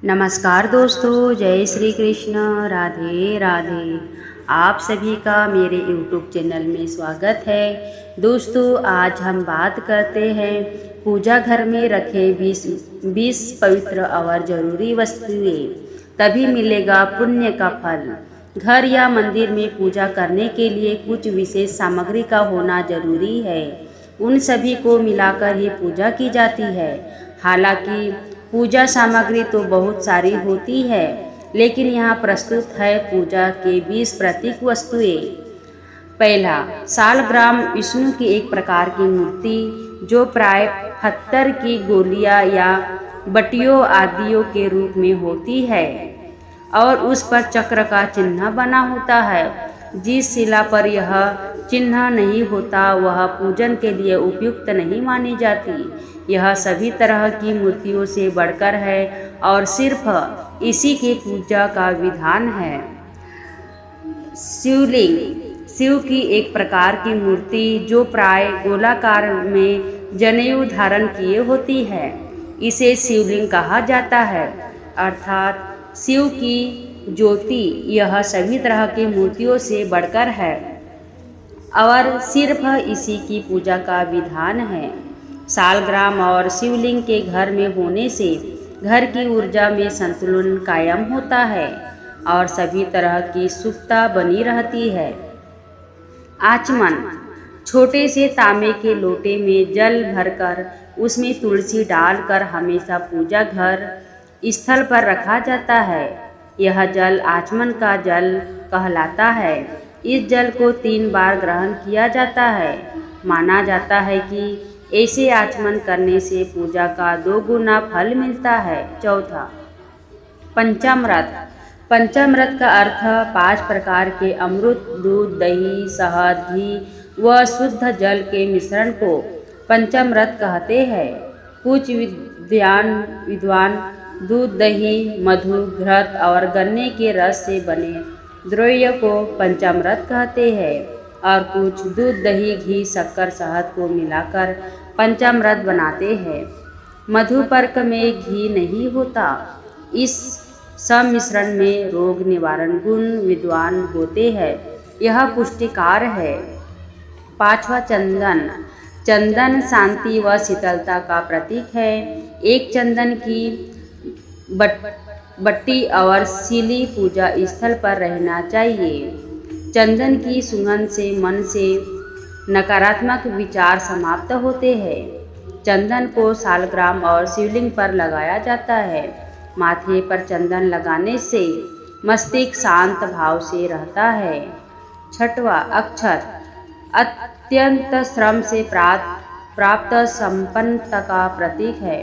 नमस्कार दोस्तों, जय श्री कृष्ण, राधे राधे। आप सभी का मेरे YouTube चैनल में स्वागत है। दोस्तों, आज हम बात करते हैं पूजा घर में रखे 20 पवित्र और जरूरी वस्तुएं, तभी मिलेगा पुण्य का फल। घर या मंदिर में पूजा करने के लिए कुछ विशेष सामग्री का होना जरूरी है। उन सभी को मिलाकर ही पूजा की जाती है। हालांकि पूजा सामग्री तो बहुत सारी होती है, लेकिन यहाँ प्रस्तुत है पूजा के 20 प्रतीक वस्तुएं। पहला, सालग्राम, विष्णु की एक प्रकार की मूर्ति जो प्राय पत्थर की गोलियां या बटियों आदियों के रूप में होती है और उस पर चक्र का चिन्ह बना होता है। जिस शिला पर यह चिन्ह नहीं होता वह पूजन के लिए उपयुक्त नहीं मानी जाती। यह सभी तरह की मूर्तियों से बढ़कर है और सिर्फ इसी की पूजा का विधान है। शिवलिंग, शिव की एक प्रकार की मूर्ति जो प्राय गोलाकार में जनेऊ धारण किए होती है, इसे शिवलिंग कहा जाता है, अर्थात शिव की ज्योति यह सभी तरह की मूर्तियों से बढ़कर है और सिर्फ इसी की पूजा का विधान है। सालग्राम और शिवलिंग के घर में होने से घर की ऊर्जा में संतुलन कायम होता है और सभी तरह की सुखता बनी रहती है। आचमन, छोटे से तांबे के लोटे में जल भरकर उसमें तुलसी डालकर हमेशा पूजा घर स्थल पर रखा जाता है। यह जल आचमन का जल कहलाता है। इस जल को 3 बार ग्रहण किया जाता है। माना जाता है कि ऐसे आचमन करने से पूजा का 2 गुना फल मिलता है। चौथा, पंचामृत। पंचामृत का अर्थ 5 प्रकार के अमृत, दूध, दही, शहद, घी व शुद्ध जल के मिश्रण को पंचामृत कहते हैं। कुछ विद्वान दूध, दही, मधु, घृत और गन्ने के रस से बने द्रव्य को पंचामृत कहते हैं और कुछ दूध, दही, घी, शक्कर, शहद को मिलाकर पंचामृत बनाते हैं। मधुपर्क में घी नहीं होता। इस सम्मिश्रण में रोग निवारण गुण विद्वान होते हैं। यह पुष्टिकार है। 5वां, चंदन। चंदन शांति व शीतलता का प्रतीक है। एक चंदन की बट्टी और सिली पूजा स्थल पर रहना चाहिए। चंदन की सुगंध से मन से नकारात्मक विचार समाप्त होते हैं। चंदन को सालग्राम और शिवलिंग पर लगाया जाता है। माथे पर चंदन लगाने से मस्तिष्क शांत भाव से रहता है। 6वां, अक्षत। अत्यंत श्रम से प्राप्त संपन्नता का प्रतीक है।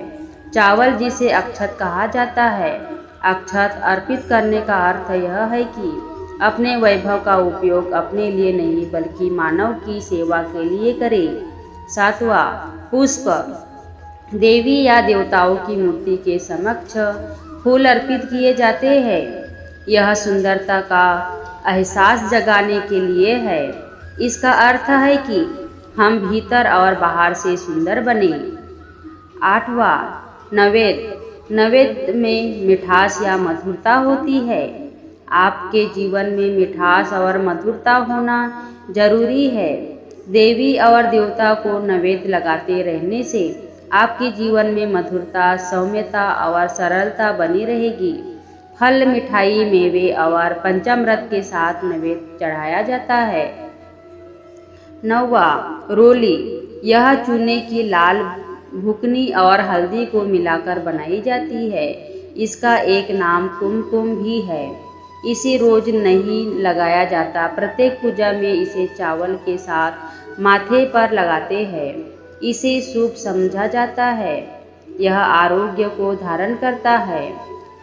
चावल जिसे अक्षत कहा जाता है। अक्षत अर्पित करने का अर्थ यह है कि अपने वैभव का उपयोग अपने लिए नहीं बल्कि मानव की सेवा के लिए करें। 7वां, पुष्प। देवी या देवताओं की मूर्ति के समक्ष फूल अर्पित किए जाते हैं। यह सुंदरता का एहसास जगाने के लिए है। इसका अर्थ है कि हम भीतर और बाहर से सुंदर बने। 8वां, नैवेद्य। नैवेद्य में मिठास या मधुरता होती है। आपके जीवन में मिठास और मधुरता होना जरूरी है। देवी और देवता को नैवेद्य लगाते रहने से आपके जीवन में मधुरता, सौम्यता और सरलता बनी रहेगी। फल, मिठाई, मेवे और पंचामृत के साथ नैवेद्य चढ़ाया जाता है। 9वां, रोली। यह चूने की लाल भुकनी और हल्दी को मिलाकर बनाई जाती है। इसका एक नाम कुमकुम भी है। इसे रोज नहीं लगाया जाता। प्रत्येक पूजा में इसे चावल के साथ माथे पर लगाते हैं। इसे शुभ समझा जाता है। यह आरोग्य को धारण करता है।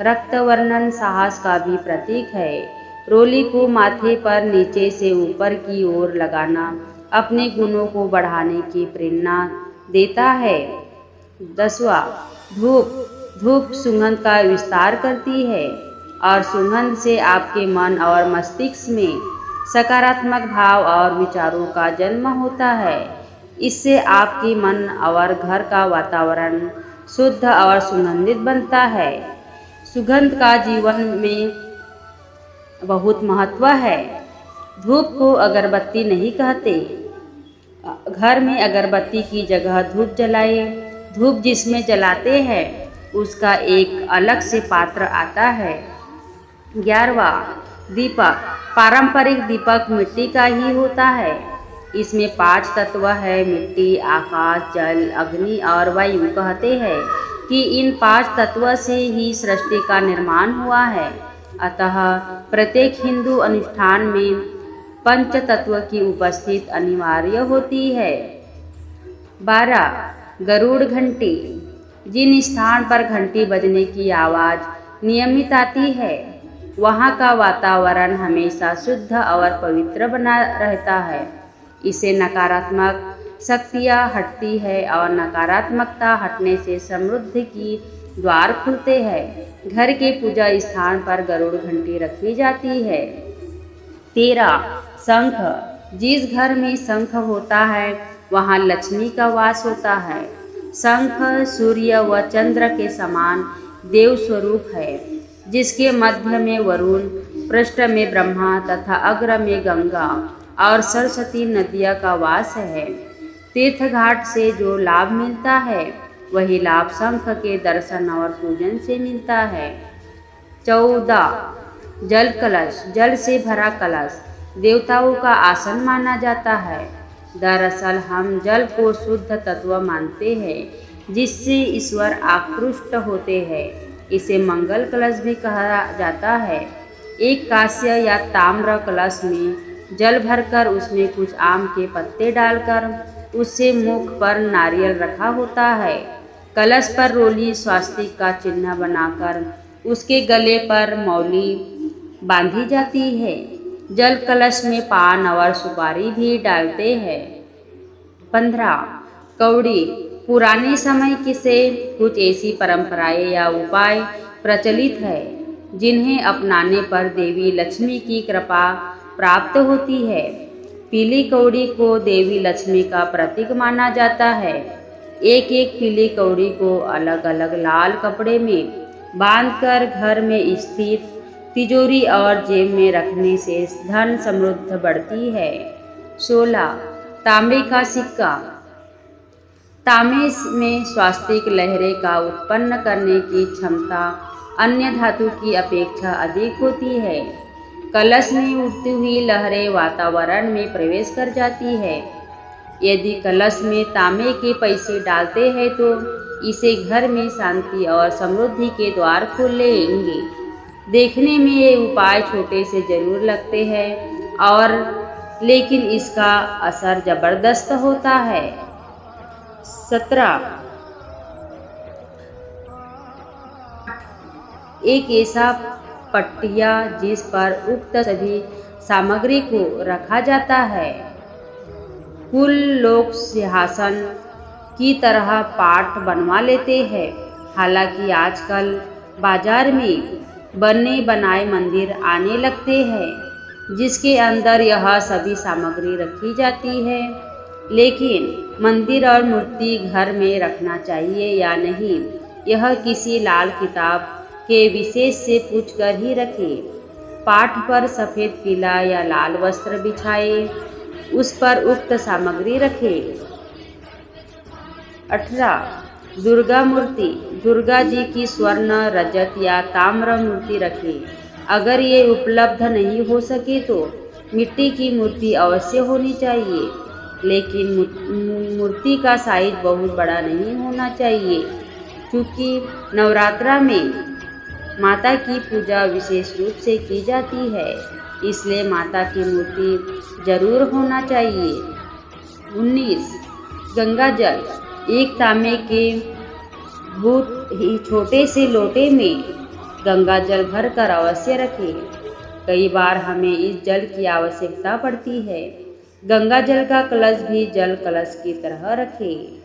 रक्तवर्णन साहस का भी प्रतीक है। रोली को माथे पर नीचे से ऊपर की ओर लगाना अपने गुणों को बढ़ाने की प्रेरणा देता है। 10वां, धूप। धूप सुगंध का विस्तार करती है और सुगंध से आपके मन और मस्तिष्क में सकारात्मक भाव और विचारों का जन्म होता है। इससे आपके मन और घर का वातावरण शुद्ध और सुगंधित बनता है। सुगंध का जीवन में बहुत महत्व है। धूप को अगरबत्ती नहीं कहते। घर में अगरबत्ती की जगह धूप जलाए। धूप जिसमें जलाते हैं उसका एक अलग से पात्र आता है। 11वां, दीपक। पारंपरिक दीपक मिट्टी का ही होता है। इसमें 5 तत्व है, मिट्टी, आकाश, जल, अग्नि और वायु। कहते हैं कि इन 5 तत्व से ही सृष्टि का निर्माण हुआ है। अतः प्रत्येक हिंदू अनुष्ठान में पंच तत्व की उपस्थिति अनिवार्य होती है। 12, गरुड़ घंटी। जिन स्थान पर घंटी बजने की आवाज़ नियमित आती है वहाँ का वातावरण हमेशा शुद्ध और पवित्र बना रहता है। इससे नकारात्मक शक्तियाँ हटती है और नकारात्मकता हटने से समृद्धि की द्वार खुलते हैं। घर के पूजा स्थान पर गरुड़ घंटी रखी जाती है। 13, शंख। जिस घर में शंख होता है वहाँ लक्ष्मी का वास होता है। शंख सूर्य व चंद्र के समान देव स्वरूप है, जिसके मध्य में वरुण, पृष्ठ में ब्रह्मा तथा अग्र में गंगा और सरस्वती नदियाँ का वास है। तीर्थ घाट से जो लाभ मिलता है वही लाभ शंख के दर्शन और पूजन से मिलता है। 14, जल कलश। जल से भरा कलश देवताओं का आसन माना जाता है। दरअसल हम जल को शुद्ध तत्व मानते हैं जिससे ईश्वर आकृष्ट होते हैं। इसे मंगल कलश भी कहा जाता है। एक कांस्य या ताम्र कलश में जल भरकर उसमें कुछ आम के पत्ते डालकर उससे मुख पर नारियल रखा होता है। कलश पर रोली स्वास्तिक का चिन्ह बनाकर उसके गले पर मौली बांधी जाती है। जल कलश में पान और सुपारी भी डालते हैं। 15, कौड़ी। पुराने समय के से कुछ ऐसी परंपराएं या उपाय प्रचलित है जिन्हें अपनाने पर देवी लक्ष्मी की कृपा प्राप्त होती है। पीली कौड़ी को देवी लक्ष्मी का प्रतीक माना जाता है। एक एक पीली कौड़ी को अलग अलग लाल कपड़े में बांधकर घर में स्थित तिजोरी और जेब में रखने से धन समृद्धि बढ़ती है। 16, तांबे का सिक्का। तांबे में स्वास्तिक लहरें का उत्पन्न करने की क्षमता अन्य धातु की अपेक्षा अधिक होती है। कलश में उठती हुई लहरें वातावरण में प्रवेश कर जाती है। यदि कलश में तांबे के पैसे डालते हैं तो इसे घर में शांति और समृद्धि के द्वार खोलेंगे। देखने में ये उपाय छोटे से जरूर लगते हैं और लेकिन इसका असर जबरदस्त होता है। 17, एक ऐसा पट्टिया जिस पर उक्त सभी सामग्री को रखा जाता है। कुल लोग सिंहासन की तरह पाट बनवा लेते हैं। हालांकि आजकल बाजार में बने बनाए मंदिर आने लगते हैं जिसके अंदर यह सभी सामग्री रखी जाती है। लेकिन मंदिर और मूर्ति घर में रखना चाहिए या नहीं, यह किसी लाल किताब के विशेष से पूछकर ही रखें। पाठ पर सफ़ेद, पीला या लाल वस्त्र बिछाए, उस पर उक्त सामग्री रखें। 18, दुर्गा मूर्ति। दुर्गा जी की स्वर्ण, रजत या ताम्र मूर्ति रखें। अगर ये उपलब्ध नहीं हो सके तो मिट्टी की मूर्ति अवश्य होनी चाहिए, लेकिन मूर्ति का साइज बहुत बड़ा नहीं होना चाहिए। क्योंकि नवरात्रा में माता की पूजा विशेष रूप से की जाती है, इसलिए माता की मूर्ति जरूर होना चाहिए। 19, गंगा जल। एक तांबे के बहुत ही छोटे से लोटे में गंगा जल भरकर अवश्य रखें। कई बार हमें इस जल की आवश्यकता पड़ती है। गंगा जल का कलश भी जल कलश की तरह रखें।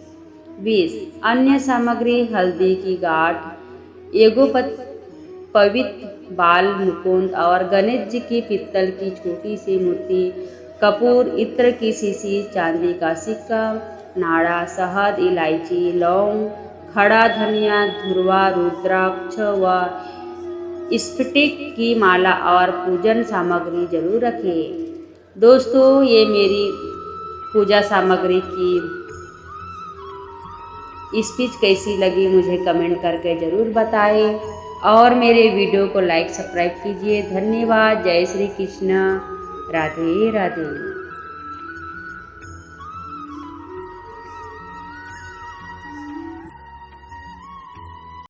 20, अन्य सामग्री। हल्दी की गांठ, एगो पवित्र बाल मुकुंद और गणेश जी की पीतल की छोटी सी मूर्ति, कपूर, इत्र की शीशी, चांदी का सिक्का, नाड़ा, शहद, इलायची, लौंग, खड़ा धनिया, धुरवा, रुद्राक्ष व स्फटिक की माला और पूजन सामग्री जरूर रखें। दोस्तों, ये मेरी पूजा सामग्री की स्पीच कैसी लगी मुझे कमेंट करके ज़रूर बताएं और मेरे वीडियो को लाइक सब्सक्राइब कीजिए। धन्यवाद। जय श्री कृष्ण। राधे राधे।